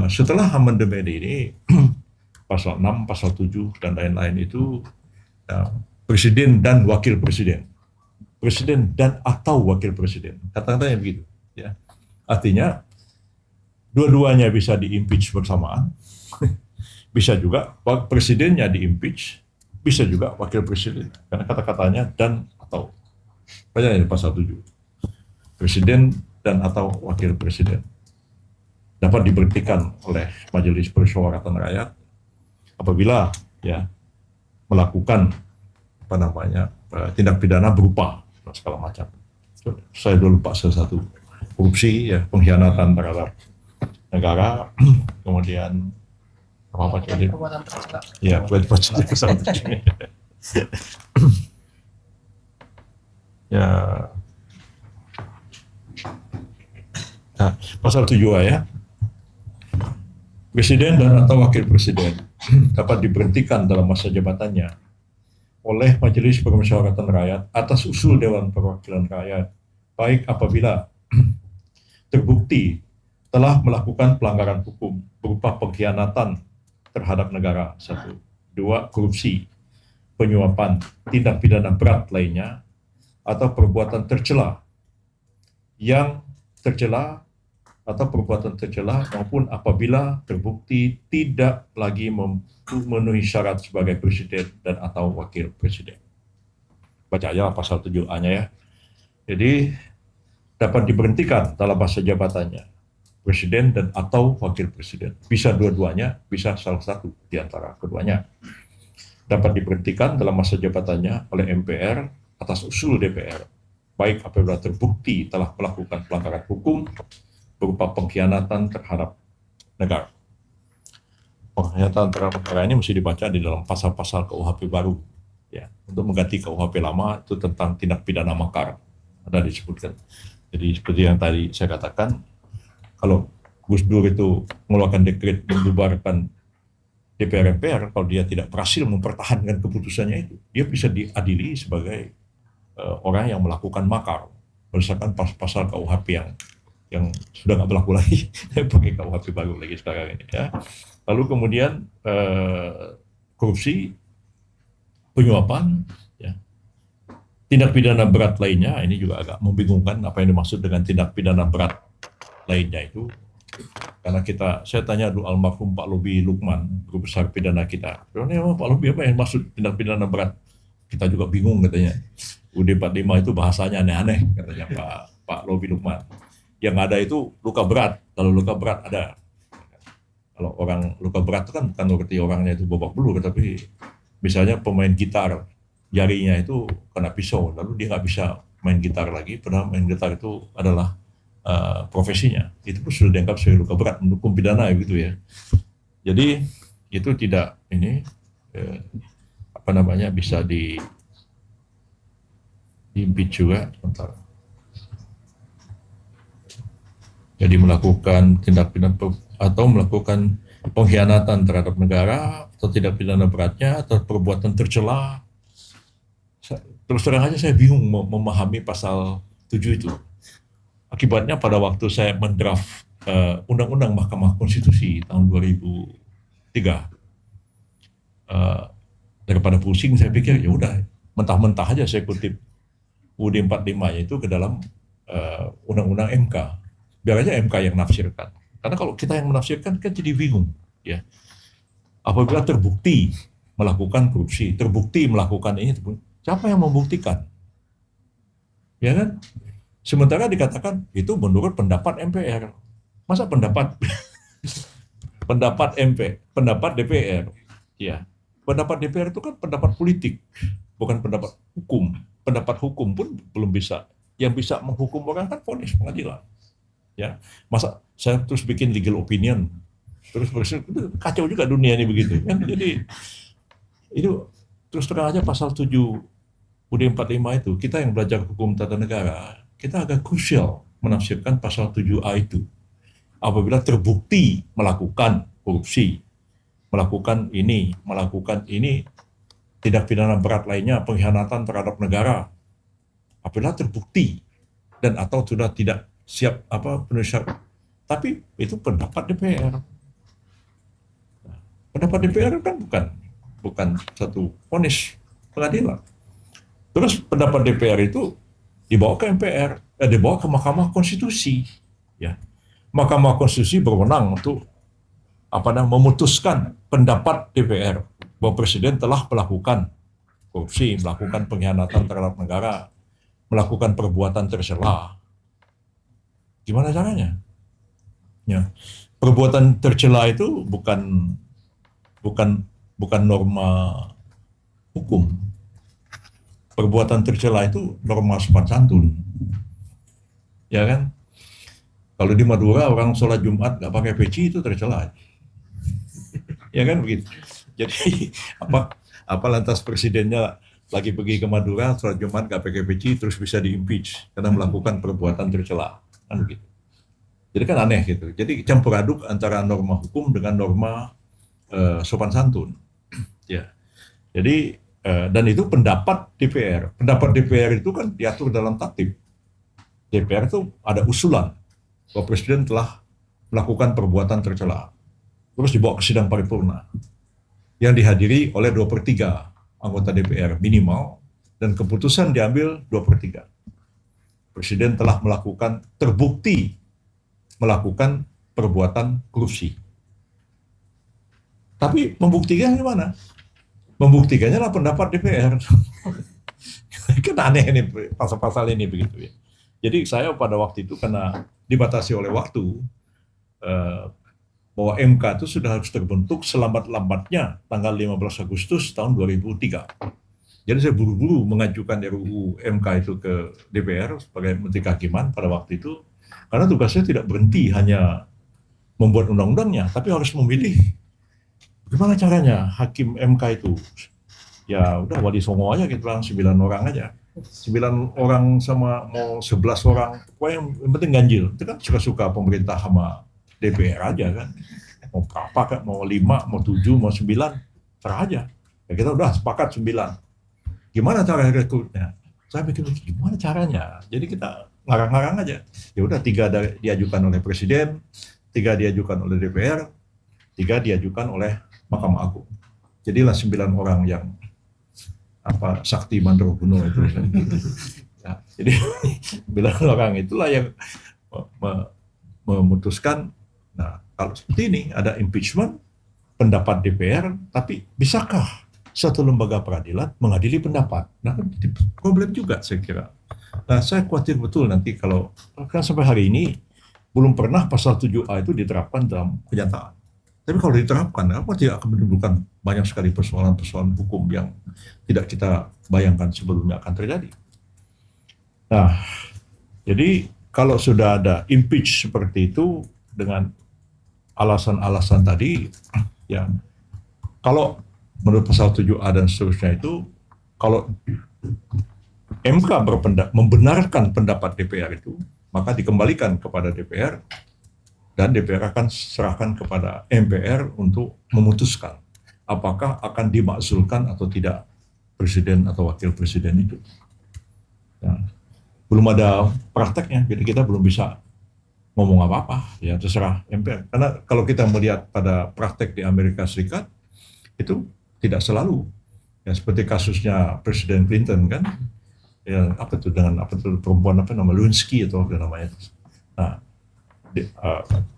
setelah amandemen ini, pasal 6, pasal 7, dan lain-lain itu, presiden dan wakil presiden. Presiden dan atau wakil presiden. Kata-katanya begitu. Ya. Artinya, dua-duanya bisa di-impeach bersamaan. Bisa juga presidennya di-impeach, bisa juga wakil presiden. Karena kata-katanya dan atau. Banyak di pasal 7. Presiden dan atau wakil presiden dapat diberhentikan oleh Majelis Permusyawaratan Rakyat apabila ya melakukan tindak pidana berupa segala macam. Saya dulu lupa salah satu, korupsi, ya, pengkhianatan terhadap negara, kemudian apa tadi? Ya, perbuatan tercela. Ya, nah, pasal 7A ya. Presiden dan atau wakil presiden dapat diberhentikan dalam masa jabatannya oleh Majelis Permusyawaratan Rakyat atas usul Dewan Perwakilan Rakyat, baik apabila terbukti telah melakukan pelanggaran hukum berupa pengkhianatan terhadap negara, 1. 2. Korupsi, penyuapan, tindak pidana berat lainnya, atau perbuatan tercela yang tercela atau perbuatan tercela maupun apabila terbukti tidak lagi memenuhi syarat sebagai presiden dan atau wakil presiden. Baca aja pasal 7A-nya ya. Jadi dapat diberhentikan dalam masa jabatannya presiden dan atau wakil presiden. Bisa dua-duanya, bisa salah satu di antara keduanya. Dapat diberhentikan dalam masa jabatannya oleh MPR atas usul DPR, baik apabila terbukti telah melakukan pelanggaran hukum berupa pengkhianatan terhadap negara. Pengkhianatan terhadap negara ini mesti dibaca di dalam pasal-pasal KUHP baru, ya, untuk mengganti KUHP lama itu tentang tindak pidana makar, ada disebutkan. Jadi seperti yang tadi saya katakan, kalau Gus Dur itu mengeluarkan dekret membubarkan DPR MPR, kalau dia tidak berhasil mempertahankan keputusannya itu, dia bisa diadili sebagai orang yang melakukan makar berdasarkan pasal KUHP yang sudah nggak berlaku lagi, pakai KUHP baru lagi sekarang ini. Ya. Lalu kemudian korupsi, penyuapan, ya. Tindak pidana berat lainnya, ini juga agak membingungkan apa yang dimaksud dengan tindak pidana berat lainnya itu. Karena saya tanya dulu almarhum Pak Lobi Lukman, guru besar pidana kita. Pak Lobi apa yang maksud tindak pidana berat? Kita juga bingung katanya. UUD 45 itu bahasanya aneh-aneh katanya Pak Lobi Lukman. Yang ada itu luka berat. Kalau luka berat ada. Kalau orang luka berat itu kan bukan berarti orangnya itu babak belur, tapi misalnya pemain gitar jarinya itu kena pisau, lalu dia nggak bisa main gitar lagi, padahal main gitar itu adalah profesinya. Itu pun sudah dianggap sebagai luka berat menurut hukum pidana gitu ya. Jadi itu tidak bisa diimpeach juga. Sebentar. Jadi melakukan tindak pidana atau melakukan pengkhianatan terhadap negara atau tindak pidana beratnya atau perbuatan tercela. Terus terang aja saya bingung memahami pasal 7 itu. Akibatnya pada waktu saya mendraft Undang-Undang Mahkamah Konstitusi tahun 2003, daripada pusing saya pikir ya udah mentah-mentah aja saya kutip UUD 45-nya itu ke dalam Undang-Undang MK. Biar aja MK yang menafsirkan. Karena kalau kita yang menafsirkan kan jadi bingung, ya. Apabila terbukti melakukan korupsi, terbukti melakukan ini, siapa yang membuktikan? Ya kan? Sementara dikatakan itu menurut pendapat MPR. Masa pendapat pendapat DPR? Ya. Pendapat DPR itu kan pendapat politik, bukan pendapat hukum. Pendapat hukum pun belum bisa. Yang bisa menghukum orang kan vonis pengadilan. Ya, masa saya terus bikin legal opinion, terus kacau juga dunia ini begitu. Kan? Jadi itu terus terang aja pasal 7 UUD 45 itu, kita yang belajar hukum tata negara, kita agak krusial menafsirkan pasal 7A itu. Apabila terbukti melakukan korupsi, melakukan ini, tindak pidana berat lainnya, pengkhianatan terhadap negara, apabila terbukti dan atau sudah tidak siap penuhi syarat. Tapi itu pendapat DPR. Pendapat DPR kan bukan satu vonis pengadilan. Terus pendapat DPR itu dibawa ke MPR, dibawa ke Mahkamah Konstitusi. Ya, Mahkamah Konstitusi berwenang untuk memutuskan pendapat DPR bahwa Presiden telah melakukan korupsi, melakukan pengkhianatan terhadap negara, melakukan perbuatan tercela. Gimana caranya? Ya, perbuatan tercela itu bukan norma hukum. Perbuatan tercela itu norma sopan santun. Ya kan? Kalau di Madura orang sholat Jumat nggak pakai peci itu tercela. Ya kan begitu. Jadi apa lantas presidennya lagi pergi ke Madura sholat Jumat nggak pakai peci terus bisa diimpeach karena melakukan perbuatan tercela. Kan begitu. Jadi kan aneh gitu. Jadi campur aduk antara norma hukum dengan norma sopan santun. Ya. Jadi dan itu pendapat DPR. Pendapat DPR itu kan diatur dalam tatib. DPR itu ada usulan bahwa Presiden telah melakukan perbuatan tercela. Terus dibawa ke sidang paripurna yang dihadiri oleh 2/3 anggota DPR minimal dan keputusan diambil 2/3. Presiden telah terbukti melakukan perbuatan korupsi. Tapi membuktikan gimana? Membuktikannya lah pendapat DPR. Kan aneh ini pasal-pasal ini begitu ya. Jadi saya pada waktu itu karena dibatasi oleh waktu bahwa MK itu sudah harus terbentuk selambat-lambatnya tanggal 15 Agustus tahun 2003. Jadi saya buru-buru mengajukan RUU MK itu ke DPR sebagai Menteri Kehakiman pada waktu itu karena tugasnya tidak berhenti hanya membuat undang-undangnya, tapi harus memilih gimana caranya hakim MK itu. Ya udah Wali Songo aja kita bilang 9 orang aja. 9 orang sama mau 11 orang, pokoknya yang penting ganjil. Itu kan suka-suka pemerintah sama DPR aja kan. Mau berapa kan, mau 5, mau 7, mau 9, terah aja. Ya kita udah sepakat 9. Gimana cara rekrutnya? Saya pikir gimana caranya? Jadi kita ngarang-ngarang aja. Ya udah 3 diajukan oleh Presiden, 3 diajukan oleh DPR, 3 diajukan oleh Mahkamah Agung. Jadilah 9 orang yang Sakti Mandrobuno itu. Nah, jadi 9 orang itulah yang memutuskan. Nah, kalau seperti ini ada impeachment, pendapat DPR, tapi bisakah satu lembaga peradilan mengadili pendapat? Nah, problem juga saya kira. Nah, saya khawatir betul nanti kalau kan sampai hari ini belum pernah pasal 7A itu diterapkan dalam kenyataan. Tapi kalau diterapkan, apa tidak akan menimbulkan banyak sekali persoalan-persoalan hukum yang tidak kita bayangkan sebelumnya akan terjadi. Nah, jadi kalau sudah ada impeach seperti itu dengan alasan-alasan tadi, ya kalau menurut pasal 7A dan seterusnya itu, kalau MK membenarkan pendapat DPR itu, maka dikembalikan kepada DPR, dan DPR akan serahkan kepada MPR untuk memutuskan apakah akan dimakzulkan atau tidak presiden atau wakil presiden itu. Nah, belum ada prakteknya, jadi kita belum bisa ngomong apa-apa, ya terserah MPR. Karena kalau kita melihat pada praktek di Amerika Serikat, itu tidak selalu. Ya, seperti kasusnya Presiden Clinton kan, ya perempuan Lewinsky atau namanya. Nah,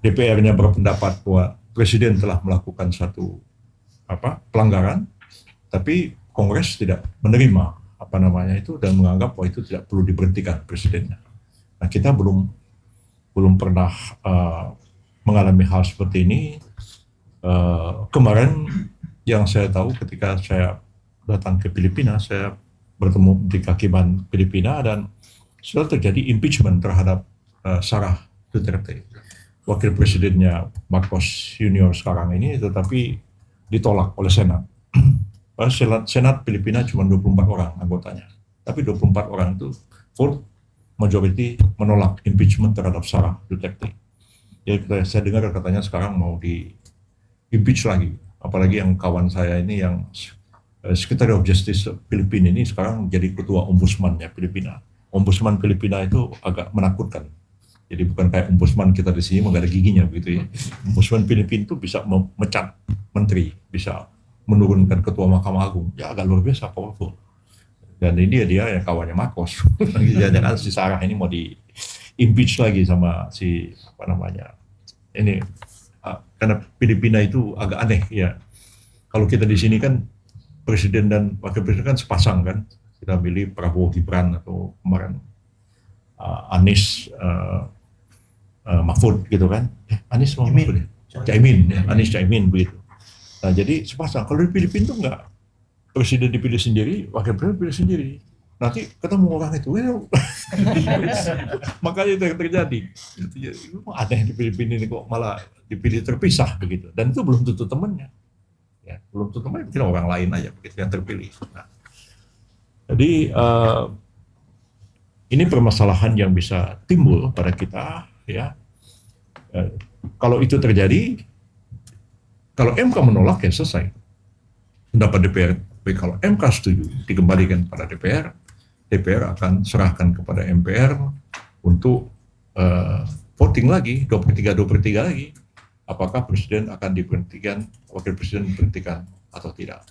DPR-nya berpendapat bahwa Presiden telah melakukan satu pelanggaran, tapi Kongres tidak menerima itu dan menganggap bahwa itu tidak perlu diberhentikan presidennya. Nah, kita belum pernah mengalami hal seperti ini. Kemarin yang saya tahu ketika saya datang ke Filipina, saya bertemu di Kehakiman Filipina dan sudah terjadi impeachment terhadap Sarah Duterte, wakil presidennya Marcos Junior sekarang ini, tetapi ditolak oleh Senat. Senat Filipina cuma 24 orang anggotanya, tapi 24 orang itu vote majority menolak impeachment terhadap Sarah Duterte. Jadi saya dengar katanya sekarang mau di impeach lagi. Apalagi yang kawan saya ini yang Secretary of Justice Filipina ini sekarang jadi ketua ombudsman-nya Filipina. Ombudsman Filipina itu agak menakutkan. Jadi bukan kayak ombudsman kita di sini nggak ada giginya begitu ya. Ombudsman Filipina itu bisa memecat menteri, bisa menurunkan ketua Mahkamah Agung. Ya agak luar biasa powerful. Dan ini dia yang kawannya Marcos. Jangan si Sarah ini mau di impeach lagi sama si apa namanya. Ini karena Filipina itu agak aneh ya. Kalau kita di sini kan presiden dan wakil presiden kan sepasang kan. Kita pilih Prabowo Gibran atau kemarin Anies Mahfud gitu kan. Anies Mahfud ya? Caimin ya, Anies Caimin begitu. Nah jadi sepasang. Kalau di Filipina itu enggak. Presiden dipilih sendiri, wakil presiden dipilih sendiri. Nanti ketemu orang itu, makanya itu yang terjadi. Aneh di Filipina ini kok malah dipilih terpisah begitu. Dan itu belum tentu temannya. Ya, belum tentu temannya, mungkin orang lain aja begitu yang terpilih. Nah, jadi ini permasalahan yang bisa timbul pada kita, ya. Kalau itu terjadi, kalau MK menolak ya selesai. Pendapat DPR, kalau MK setuju dikembalikan pada DPR, DPR akan serahkan kepada MPR untuk voting lagi 2/3 lagi, apakah presiden akan diberhentikan, wakil presiden diberhentikan atau tidak.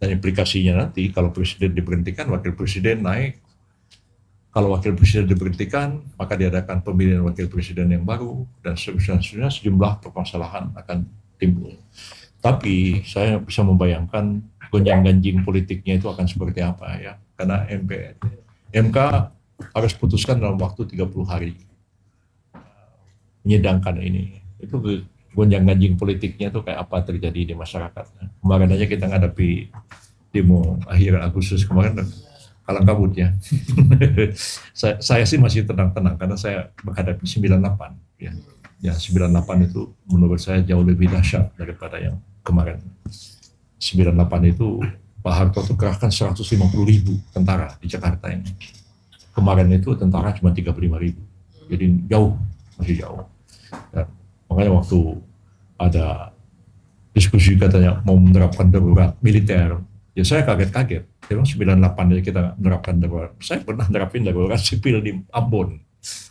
Dan implikasinya nanti kalau presiden diberhentikan, wakil presiden naik. Kalau wakil presiden diberhentikan, maka diadakan pemilihan wakil presiden yang baru dan seterusnya sejumlah permasalahan akan timbul. Tapi saya bisa membayangkan gonjang-ganjing politiknya itu akan seperti apa ya. Karena MK harus putuskan dalam waktu 30 hari menyidangkan ini. Itu gonjang-ganjing politiknya itu kayak apa terjadi di masyarakat. Kemarin aja kita menghadapi demo akhir Agustus kemarin kalang kabut ya. saya sih masih tenang-tenang karena saya menghadapi 98 ya. Ya 98 itu menurut saya jauh lebih dahsyat daripada yang kemarin. 98 itu Pak Harto itu kerahkan 150.000 tentara di Jakarta ini. Kemarin itu tentara cuma 35.000. Jadi jauh, masih jauh. Dan makanya waktu ada diskusi katanya mau menerapkan darurat militer, ya saya kaget-kaget. Memang 98 aja kita menerapkan darurat. Saya pernah nerapin darurat sipil di Ambon.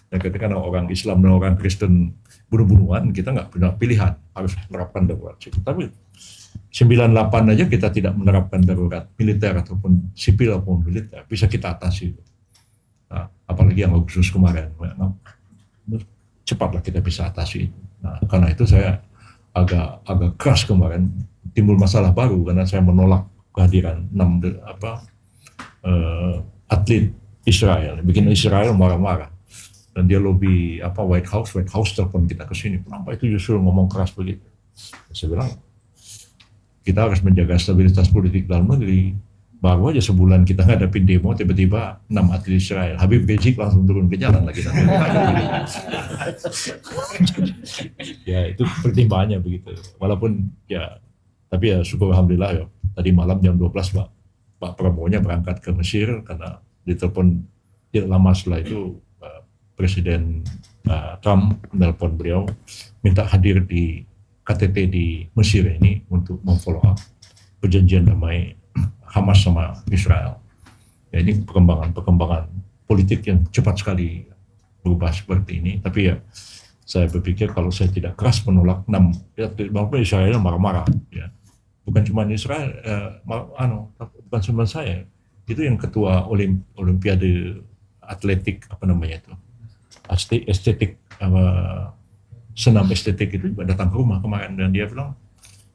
Ya ketika orang Islam dan orang Kristen bunuh-bunuhan, kita nggak punya pilihan, harus menerapkan darurat sipil. Tapi 98 aja kita tidak menerapkan darurat militer ataupun sipil ataupun militer, bisa kita atasi. Nah, apalagi yang Agustus kemarin, cepatlah kita bisa atasi. Nah, karena itu saya agak keras kemarin, timbul masalah baru karena saya menolak kehadiran 6 atlet Israel, bikin Israel marah-marah. Dan dia lobby White House telepon kita ke sini. Kenapa itu justru ngomong keras begitu? Saya bilang kita harus menjaga stabilitas politik dalam negeri. Baru aja sebulan kita ngadepin demo, tiba-tiba 6 atlet Israel. Habib Rizik langsung turun ke jalan lagi. Ya itu pertimbangannya begitu. Walaupun ya, tapi ya syukur alhamdulillah ya. Tadi malam jam 12 Pak Prabowo-nya berangkat ke Mesir karena ditelepon tidak lama setelah itu Presiden Trump menelpon beliau minta hadir di KTT di Mesir ini untuk memfollow up perjanjian damai Hamas sama Israel. Ya, ini perkembangan politik yang cepat sekali berubah seperti ini. Tapi ya saya berpikir kalau saya tidak keras menolak 6, ya, walaupun Israel marah-marah, ya. Bukan cuma Israel, bukan cuma saya. Itu yang ketua Olimpiade atletik itu. Estetik senam estetik itu juga datang ke rumah kemarin dan dia bilang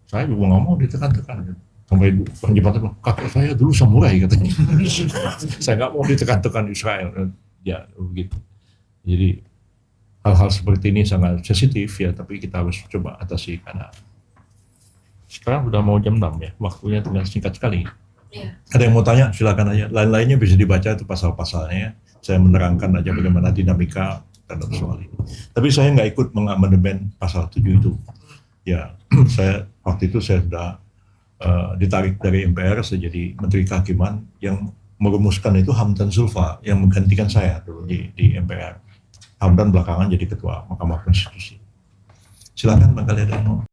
saya juga nggak mau ditekan-tekan sampai Bang Jepang bilang kakek saya dulu samurai katanya. Saya nggak mau ditekan-tekan Israel ya begitu. Jadi hal-hal seperti ini sangat sensitif ya, tapi kita harus coba atasi karena sekarang udah mau jam 6 ya, waktunya tinggal singkat sekali. Ada yang mau tanya silakan aja, lain-lainnya bisa dibaca itu pasal-pasalnya. Saya menerangkan aja bagaimana dinamika terhadap soal ini. Tapi saya nggak ikut mengamandemen pasal 7 itu. Ya, waktu itu saya sudah ditarik dari MPR, saya jadi Menteri Kehakiman yang merumuskan itu Hamdan Zulfa yang menggantikan saya dulu di MPR. Hamdan belakangan jadi ketua Mahkamah Konstitusi. Silakan Bang Kaliadano.